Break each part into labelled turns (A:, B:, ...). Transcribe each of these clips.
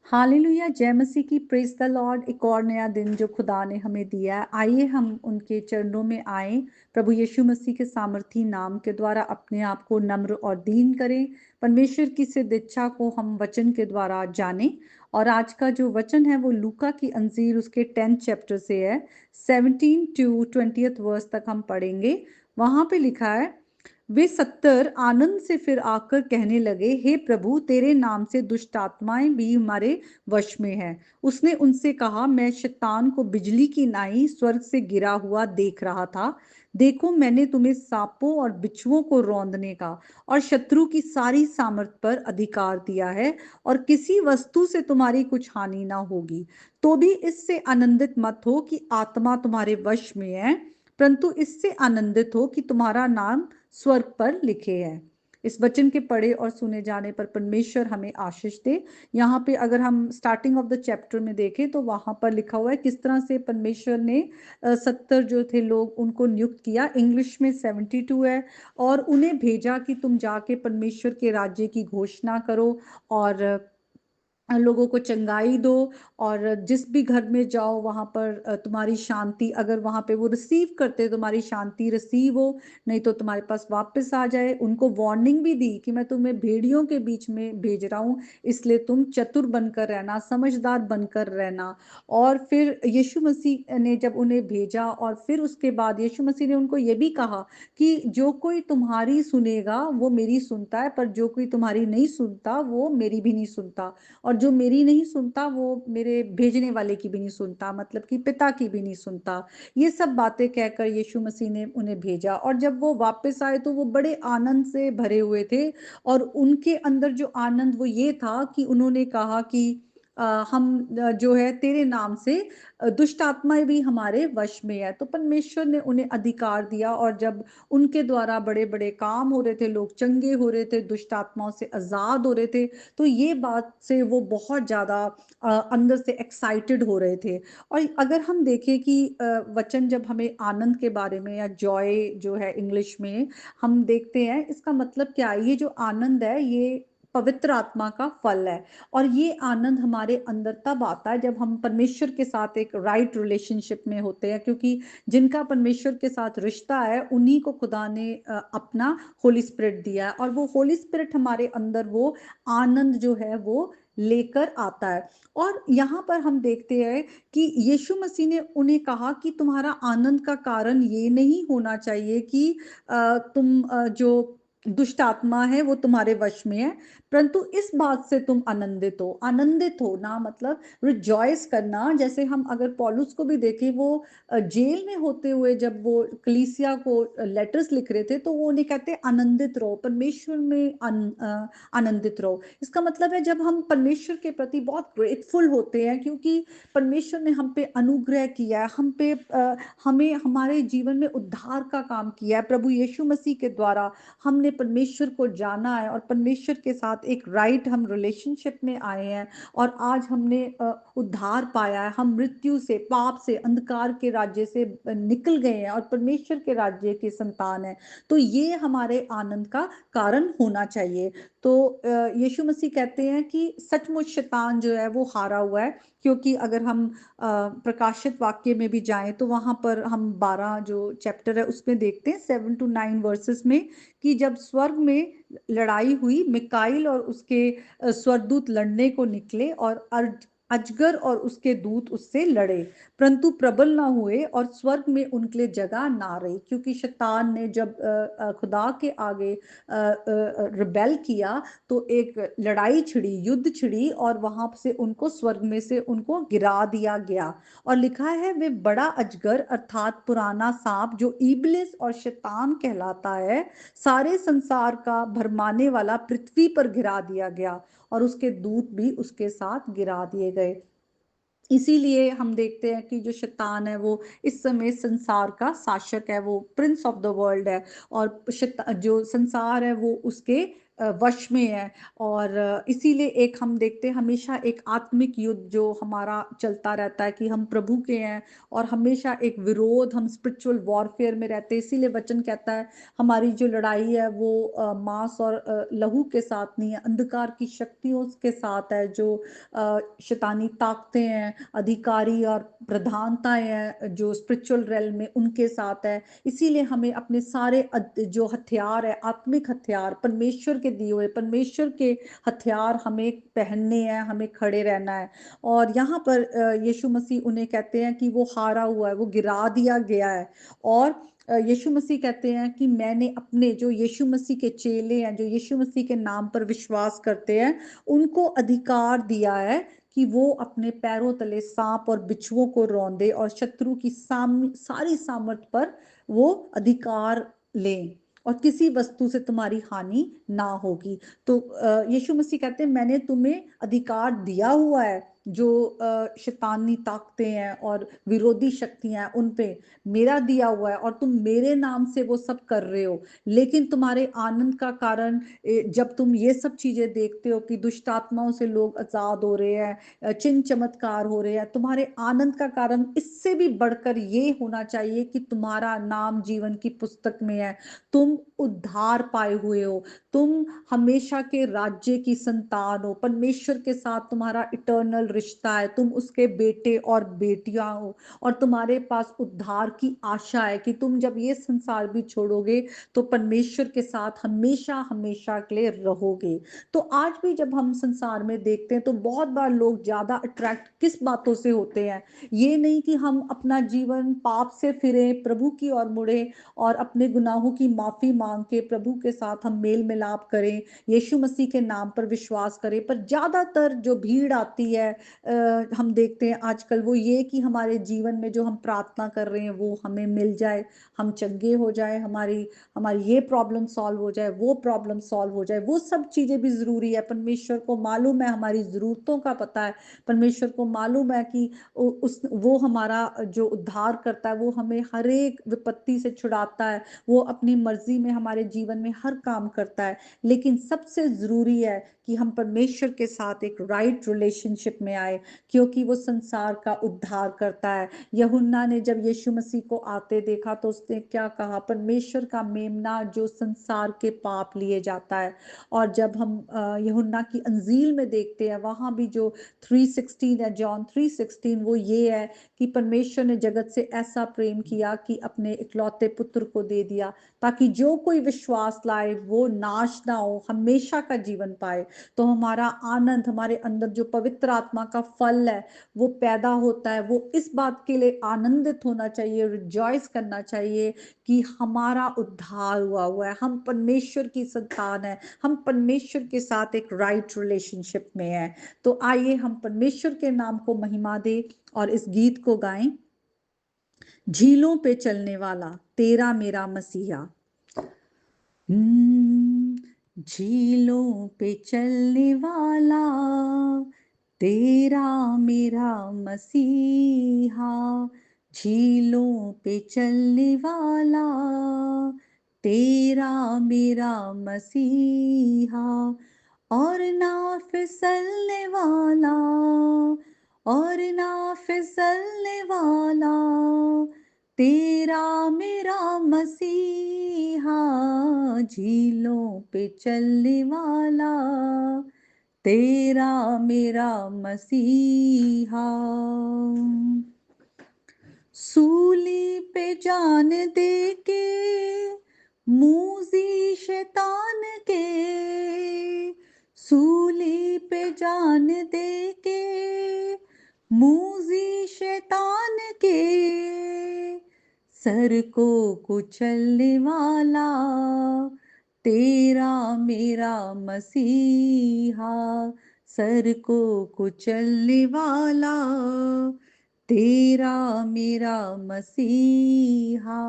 A: Hallelujah, जय मसीह की। Praise the Lord. एक और नया दिन जो खुदा ने हमें दिया है, आइए हम उनके चरणों में आए। प्रभु यीशु मसीह के सामर्थी नाम के द्वारा अपने आप को नम्र और दीन करें। परमेश्वर की सिद्ध इच्छा को हम वचन के द्वारा जानें। और आज का जो वचन है वो लूका की अंजीर उसके 10th चैप्टर से है। 17 to 20th वर्स तक हम पढ़ेंगे। वहां पे लिखा है, वे 70 आनंद से फिर आकर कहने लगे, हे प्रभु, तेरे नाम से दुष्ट आत्माएं भी हमारे वश में है। उसने उनसे कहा, मैं शैतान को बिजली की नाई स्वर्ग से गिरा हुआ देख रहा था। देखो, मैंने तुम्हें सांपों और बिच्छुओं को रौंदने का और शत्रु की सारी सामर्थ पर अधिकार दिया है, और किसी वस्तु से तुम्हारी कुछ हानि ना होगी। तो भी इससे आनंदित मत हो कि आत्मा तुम्हारे वश में है, परंतु इससे आनंदित हो कि तुम्हारा नाम स्वर्ग पर लिखे हैं। इस वचन के पढ़े और सुने जाने पर परमेश्वर हमें आशीष दे। यहाँ पे अगर हम स्टार्टिंग ऑफ द चैप्टर में देखें तो वहां पर लिखा हुआ है किस तरह से परमेश्वर ने 70 जो थे लोग उनको नियुक्त किया। इंग्लिश में 72 है। और उन्हें भेजा कि तुम जाके परमेश्वर के राज्य की घोषणा करो और लोगों को चंगाई दो। और जिस भी घर में जाओ वहां पर तुम्हारी शांति, अगर वहां पे वो रिसीव करते तुम्हारी शांति रिसीव हो, नहीं तो तुम्हारे पास वापस आ जाए। उनको वार्निंग भी दी कि मैं तुम्हें भेड़ियों के बीच में भेज रहा हूँ, इसलिए तुम चतुर बनकर रहना, समझदार बनकर रहना। और फिर यीशु मसीह ने जब उन्हें भेजा और फिर उसके बाद यीशु मसीह ने उनको ये भी कहा कि जो कोई तुम्हारी सुनेगा वो मेरी सुनता है, पर जो कोई तुम्हारी नहीं सुनता वो मेरी भी नहीं सुनता, और जो मेरी नहीं सुनता वो मेरे भेजने वाले की भी नहीं सुनता, मतलब कि पिता की भी नहीं सुनता। ये सब बातें कहकर यीशु मसीह ने उन्हें भेजा। और जब वो वापस आए तो वो बड़े आनंद से भरे हुए थे। और उनके अंदर जो आनंद वो ये था कि उन्होंने कहा कि हम जो है तेरे नाम से दुष्ट आत्माएं भी हमारे वश में है। तो परमेश्वर ने उन्हें अधिकार दिया, और जब उनके द्वारा बड़े बड़े काम हो रहे थे, लोग चंगे हो रहे थे, दुष्ट आत्माओं से आजाद हो रहे थे, तो ये बात से वो बहुत ज्यादा अंदर से एक्साइटेड हो रहे थे। और अगर हम देखें कि वचन जब हमें आनंद के बारे में, या जॉय जो है इंग्लिश में, हम देखते हैं इसका मतलब क्या है। ये जो आनंद है ये पवित्र आत्मा का फल है। और ये आनंद हमारे अंदर तब आता है जब हम परमेश्वर के साथ एक राइट रिलेशनशिप में होते हैं, क्योंकि जिनका परमेश्वर के साथ रिश्ता है उन्हीं को खुदा ने अपना होली स्पिरिट दिया है। और वो होली स्पिरिट हमारे अंदर वो आनंद जो है वो लेकर आता है। और यहाँ पर हम देखते हैं कि यीशु मसीह ने उन्हें कहा कि तुम्हारा आनंद का कारण ये नहीं होना चाहिए कि तुम जो दुष्ट आत्मा है वो तुम्हारे वश में है, परंतु इस बात से तुम आनंदित हो। आनंदित हो ना मतलब रिजॉयस करना। जैसे हम अगर पौलुस को भी देखें, वो जेल में होते हुए जब वो कलीसिया को लेटर्स लिख रहे थे तो वो उन्हें कहते आनंदित रहो, परमेश्वर में आनंदित रहो। इसका मतलब है जब हम परमेश्वर के प्रति बहुत ग्रेटफुल होते हैं, क्योंकि परमेश्वर ने हम पे अनुग्रह किया है, हम पे हमें हमारे जीवन में उद्धार का काम किया है। प्रभु यीशु मसीह के द्वारा हमने परमेश्वर को जाना है और परमेश्वर के साथ एक राइट हम रिलेशनशिप में आए हैं। और आज हमने उद्धार पाया है। हम मृत्यु से, पाप से, अंधकार के राज्य से निकल गए हैं और परमेश्वर के राज्य के संतान हैं। तो ये हमारे आनंद का कारण होना चाहिए। तो यीशु मसीह कहते हैं कि सचमुच शैतान जो है वो हारा हुआ है। क्योंकि अगर हम प्रकाशित वाक्य में भी जाएं तो वहां पर हम 12 जो चैप्टर है उसमें देखते हैं 7 to 9 वर्सेस में, कि जब स्वर्ग में लड़ाई हुई, मिकाइल और उसके स्वर्गदूत लड़ने को निकले, और अजगर और उसके दूत उससे लड़े, परंतु प्रबल ना हुए और स्वर्ग में उनके लिए जगह ना रही। क्योंकि शैतान ने जब खुदा के आगे रिबेल किया तो एक लड़ाई छिड़ी, युद्ध छिड़ी, और वहां से उनको स्वर्ग में से उनको गिरा दिया गया। और लिखा है वे बड़ा अजगर अर्थात पुराना सांप जो इबलिस और शैतान कहलाता है, सारे संसार का भरमाने वाला, पृथ्वी पर गिरा दिया गया, और उसके दूत भी उसके साथ गिरा दिए गए। इसीलिए हम देखते हैं कि जो शैतान है वो इस समय संसार का शासक है, वो प्रिंस ऑफ द वर्ल्ड है। और जो संसार है वो उसके वश में है। और इसीलिए एक हम देखते हैं हमेशा एक आत्मिक युद्ध जो हमारा चलता रहता है कि हम प्रभु के हैं, और हमेशा एक विरोध, हम स्पिरिचुअल वॉरफेयर में रहते हैं। इसीलिए वचन कहता है हमारी जो लड़ाई है वो मांस और लहू के साथ नहीं है, अंधकार की शक्तियों के साथ है, जो शैतानी ताकतें हैं, अधिकारी और प्रधानताएं हैं जो स्पिरिचुअल रेल्म में, उनके साथ है। इसीलिए हमें अपने सारे जो हथियार है, आत्मिक हथियार, परमेश्वर के दिए हुए परमेश्वर के हथियार हमें पहनने हैं, हमें खड़े रहना है। और यहाँ पर यीशु मसीह उन्हें कहते हैं कि वो हारा हुआ है, वो गिरा दिया गया है। और यीशु मसीह कहते हैं कि मैंने अपने जो यीशु मसीह के चेले हैं, जो यीशु मसीह के नाम पर विश्वास करते हैं, उनको अधिकार दिया है कि वो अपने पैरों तले सांप और बिच्छुओं को रौंदे और शत्रु की सारी सामर्थ पर वो अधिकार लें, और किसी वस्तु से तुम्हारी हानि ना होगी। तो यीशु मसीह कहते हैं मैंने तुम्हें अधिकार दिया हुआ है, जो शैतानी ताकतें हैं और विरोधी शक्तियां हैं उन पे मेरा दिया हुआ है, और तुम मेरे नाम से वो सब कर रहे हो। लेकिन तुम्हारे आनंद का कारण, जब तुम ये सब चीजें देखते हो कि दुष्ट आत्माओं से लोग आजाद हो रहे हैं, चिन्ह चमत्कार हो रहे हैं, तुम्हारे आनंद का कारण इससे भी बढ़कर ये होना चाहिए कि तुम्हारा नाम जीवन की पुस्तक में है, तुम उद्धार पाए हुए हो, तुम हमेशा के राज्य की संतान हो, परमेश्वर के साथ तुम्हारा इटर्नल रिश्ता है, तुम उसके बेटे और बेटियां हो, और तुम्हारे पास उद्धार की आशा है कि तुम जब ये संसार भी छोड़ोगे तो परमेश्वर के साथ हमेशा हमेशा के लिए रहोगे। तो आज भी जब हम संसार में देखते हैं तो बहुत बार लोग ज्यादा अट्रैक्ट किस बातों से होते हैं, ये नहीं कि हम अपना जीवन पाप से फिरे, प्रभु की ओर मुड़े और अपने गुनाहों की माफी मांग के प्रभु के साथ हम मेल मिलाप करें, यीशु मसीह के नाम पर विश्वास करें। पर ज्यादातर जो भीड़ आती है हम देखते हैं आजकल, वो ये कि हमारे जीवन में जो हम प्रार्थना कर रहे हैं वो हमें मिल जाए, हम चंगे हो जाए, हमारी हमारी ये प्रॉब्लम सॉल्व हो जाए, वो प्रॉब्लम सॉल्व हो जाए। वो सब चीजें भी जरूरी है, परमेश्वर को मालूम है हमारी जरूरतों का पता है, परमेश्वर को मालूम है कि वो हमारा जो उद्धार करता है, वो हमें हर एक विपत्ति से छुड़ाता है, वो अपनी मर्जी में हमारे जीवन में हर काम करता है। लेकिन सबसे जरूरी है कि हम परमेश्वर के साथ एक राइट रिलेशनशिप में आए, क्योंकि वो संसार का उद्धार करता है। यूहन्ना ने जब यीशु मसीह को आते देखा तो उसने क्या कहा, परमेश्वर का मेमना जो संसार के पाप लिए जाता है। और जब हम यूहन्ना की अंजील में देखते हैं, वहां भी जो 3:16 है, जॉन 3:16, वो ये है कि परमेश्वर ने जगत से ऐसा प्रेम किया कि अपने इकलौते पुत्र को दे दिया, ताकि जो कोई विश्वास लाए वो नाश ना हो, हमेशा का जीवन पाए। तो हमारा आनंद, हमारे अंदर जो पवित्र आत्मा का फल है वो पैदा होता है। वो इस बात के लिए आनंदित होना चाहिए, रिजॉइस करना चाहिए कि हमारा उद्धार हुआ है, हम परमेश्वर की संतान है, हम परमेश्वर के साथ एक राइट रिलेशनशिप में है। तो आइए हम परमेश्वर के नाम को महिमा दे और इस गीत को गाएं, झीलों पे चलने वाला तेरा मेरा मसीहा। झीलों पे चलने वाला तेरा मेरा मसीहा, झीलों पे चलने वाला तेरा मेरा मसीहा, और ना फिसलने वाला, और ना फिसलने वाला तेरा मेरा मसीहा, झीलों पे चलने वाला तेरा मेरा मसीहा। सूली पे जान दे के मूजी शैतान के, सूली पे जान दे के मूजी शैतान के, सर को कुचलने वाला तेरा मेरा मसीहा, सर को कुचलने वाला तेरा मेरा मसीहा।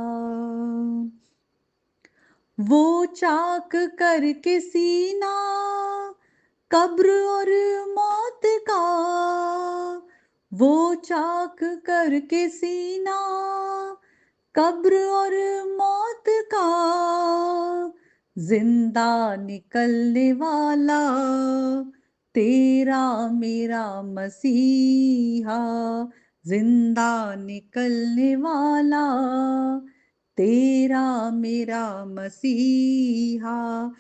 A: वो चाक करके सीना कब्र और मौत का, वो चाक करके सीना कब्र और मौत का, जिंदा निकलने वाला तेरा मेरा मसीहा, जिंदा निकलने वाला तेरा मेरा मसीहा।